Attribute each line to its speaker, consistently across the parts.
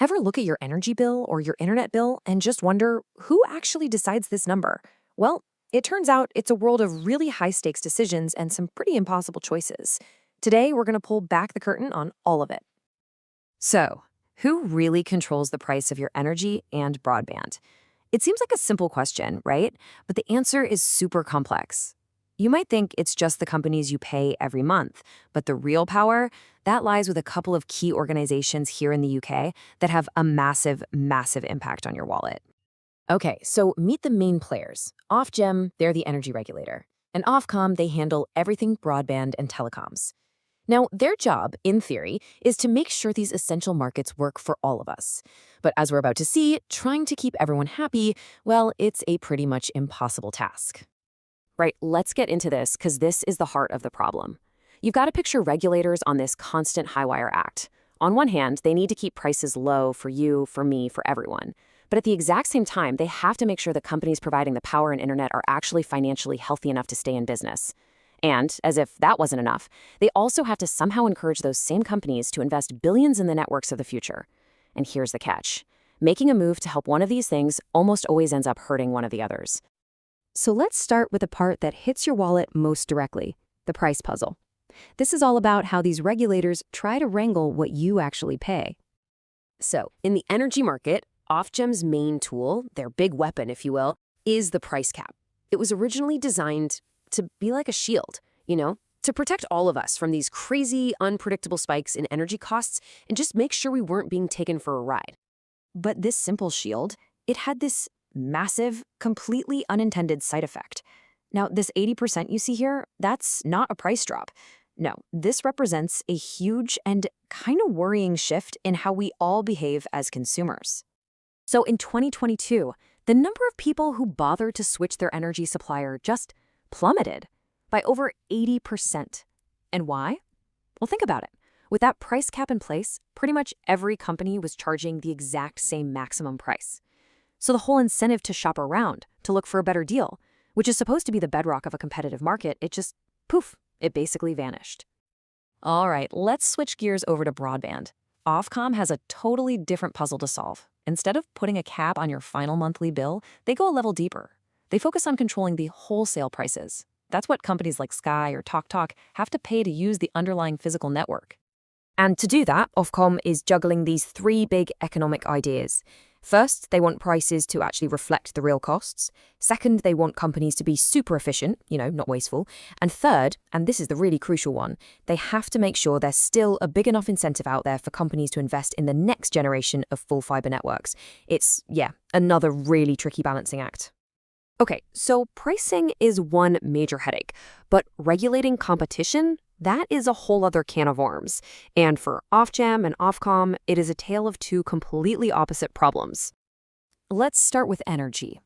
Speaker 1: Ever look at your energy bill or your internet bill and just wonder who actually decides this number? Well, it turns out it's a world of really high stakes decisions and some pretty impossible choices. Today, we're going to pull back the curtain on all of it. So, who really controls the price of your energy and broadband? It seems like a simple question, right? But the answer is super complex. You might think it's just the companies you pay every month, but the real power, that lies with a couple of key organizations here in the UK that have a massive, massive impact on your wallet. Okay, so meet the main players. Ofgem, they're the energy regulator. And Ofcom, they handle everything broadband and telecoms. Now, their job, in theory, is to make sure these essential markets work for all of us. But as we're about to see, trying to keep everyone happy, well, it's a pretty much impossible task. Right, let's get into this because this is the heart of the problem. You've got to picture regulators on this constant high-wire act. On one hand, they need to keep prices low for you, for me, for everyone. But at the exact same time, they have to make sure that companies providing the power and internet are actually financially healthy enough to stay in business. And, as if that wasn't enough, they also have to somehow encourage those same companies to invest billions in the networks of the future. And here's the catch. Making a move to help one of these things almost always ends up hurting one of the others. So let's start with the part that hits your wallet most directly, the price puzzle. This is all about how these regulators try to wrangle what you actually pay. So, in the energy market, Ofgem's main tool, their big weapon, if you will, is the price cap. It was originally designed to be like a shield, to protect all of us from these crazy, unpredictable spikes in energy costs and just make sure we weren't being taken for a ride. But this simple shield, it had this massive, completely unintended side effect. Now, this 80% you see here, that's not a price drop. No, this represents a huge and kind of worrying shift in how we all behave as consumers. So in 2022, the number of people who bothered to switch their energy supplier just plummeted by over 80%. And why? Well, think about it. With that price cap in place, pretty much every company was charging the exact same maximum price. So the whole incentive to shop around, to look for a better deal, which is supposed to be the bedrock of a competitive market, it just, poof, it basically vanished. All right, let's switch gears over to broadband. Ofcom has a totally different puzzle to solve. Instead of putting a cap on your final monthly bill, they go a level deeper. They focus on controlling the wholesale prices. That's what companies like Sky or TalkTalk have to pay to use the underlying physical network. And to do that, Ofcom is juggling these three big economic ideas. First, they want prices to actually reflect the real costs. Second, they want companies to be super efficient, not wasteful. And third, and this is the really crucial one, they have to make sure there's still a big enough incentive out there for companies to invest in the next generation of full fiber networks. It's, another really tricky balancing act. Okay, so pricing is one major headache, but regulating competition, that is a whole other can of worms. And for Ofgem and Ofcom, it is a tale of two completely opposite problems. Let's start with energy.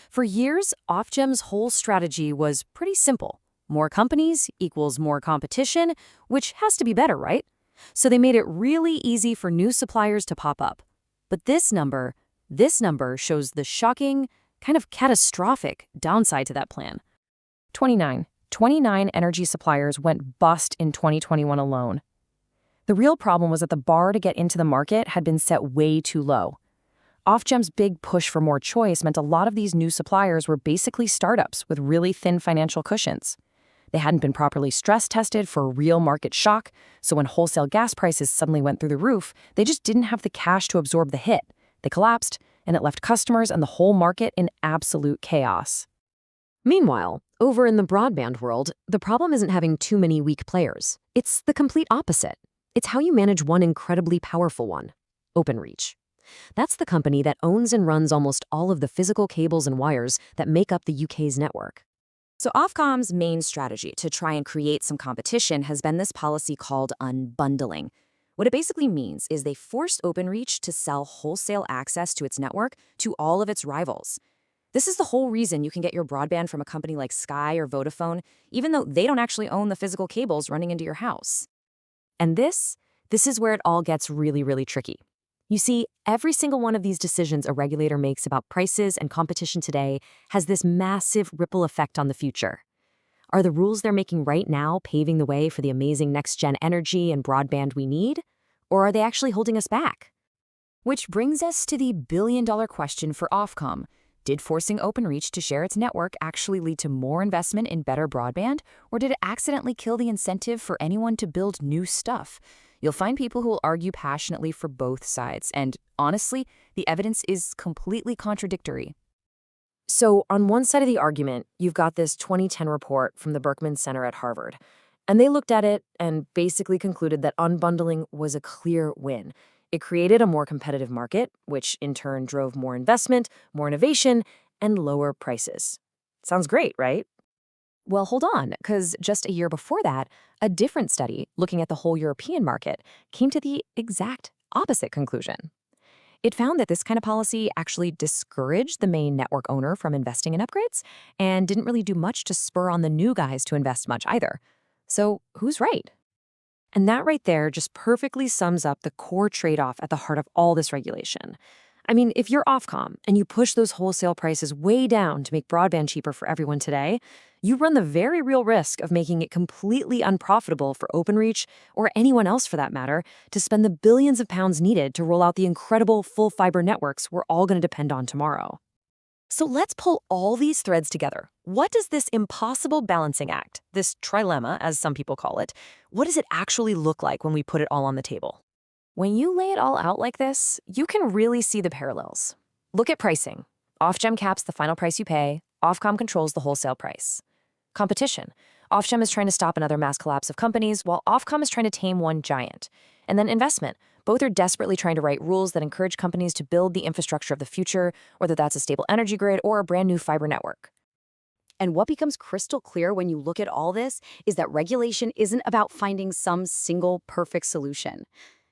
Speaker 1: For years, Ofgem's whole strategy was pretty simple. More companies equals more competition, which has to be better, right? So they made it really easy for new suppliers to pop up. But this number shows the shocking, kind of catastrophic downside to that plan. 29 energy suppliers went bust in 2021 alone. The real problem was that the bar to get into the market had been set way too low. Ofgem's big push for more choice meant a lot of these new suppliers were basically startups with really thin financial cushions. They hadn't been properly stress tested for a real market shock, so when wholesale gas prices suddenly went through the roof, they just didn't have the cash to absorb the hit. They collapsed, and it left customers and the whole market in absolute chaos. Meanwhile, over in the broadband world, the problem isn't having too many weak players. It's the complete opposite. It's how you manage one incredibly powerful one, Openreach. That's the company that owns and runs almost all of the physical cables and wires that make up the UK's network. So Ofcom's main strategy to try and create some competition has been this policy called unbundling. What it basically means is they forced Openreach to sell wholesale access to its network to all of its rivals. This is the whole reason you can get your broadband from a company like Sky or Vodafone, even though they don't actually own the physical cables running into your house. And this is where it all gets really, really tricky. You see, every single one of these decisions a regulator makes about prices and competition today has this massive ripple effect on the future. Are the rules they're making right now paving the way for the amazing next-gen energy and broadband we need? Or are they actually holding us back?
Speaker 2: Which brings us to the billion-dollar question for Ofcom. Did forcing Openreach to share its network actually lead to more investment in better broadband, or did it accidentally kill the incentive for anyone to build new stuff? You'll find people who will argue passionately for both sides, and honestly, the evidence is completely contradictory.
Speaker 1: So, on one side of the argument, you've got this 2010 report from the Berkman Center at Harvard. And they looked at it and basically concluded that unbundling was a clear win. It created a more competitive market, which in turn drove more investment, more innovation, and lower prices. Sounds great, right? Well, hold on, because just a year before that, a different study looking at the whole European market came to the exact opposite conclusion. It found that this kind of policy actually discouraged the main network owner from investing in upgrades and didn't really do much to spur on the new guys to invest much either. So, who's right? And that right there just perfectly sums up the core trade-off at the heart of all this regulation. I mean, if you're Ofcom and you push those wholesale prices way down to make broadband cheaper for everyone today, you run the very real risk of making it completely unprofitable for Openreach, or anyone else for that matter, to spend the billions of pounds needed to roll out the incredible full fiber networks we're all going to depend on tomorrow. So let's pull all these threads together. What does this impossible balancing act, this trilemma, as some people call it, what does it actually look like when we put it all on the table? When you lay it all out like this, you can really see the parallels. Look at pricing. Ofgem caps the final price you pay. Ofcom controls the wholesale price. Competition. Ofgem is trying to stop another mass collapse of companies, while Ofcom is trying to tame one giant. And then investment. Both are desperately trying to write rules that encourage companies to build the infrastructure of the future, whether that's a stable energy grid or a brand new fiber network.
Speaker 3: And what becomes crystal clear when you look at all this is that regulation isn't about finding some single perfect solution.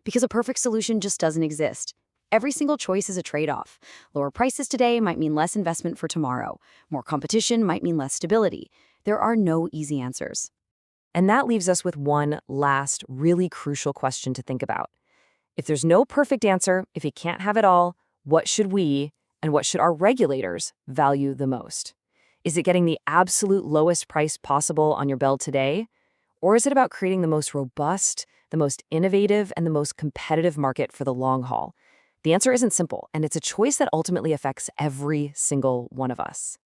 Speaker 3: Because a perfect solution just doesn't exist. Every single choice is a trade-off. Lower prices today might mean less investment for tomorrow. More competition might mean less stability. There are no easy answers.
Speaker 1: And that leaves us with one last, really crucial question to think about. If there's no perfect answer, if you can't have it all, what should we, and what should our regulators, value the most? Is it getting the absolute lowest price possible on your bill today? Or is it about creating the most robust, the most innovative, and the most competitive market for the long haul? The answer isn't simple, and it's a choice that ultimately affects every single one of us.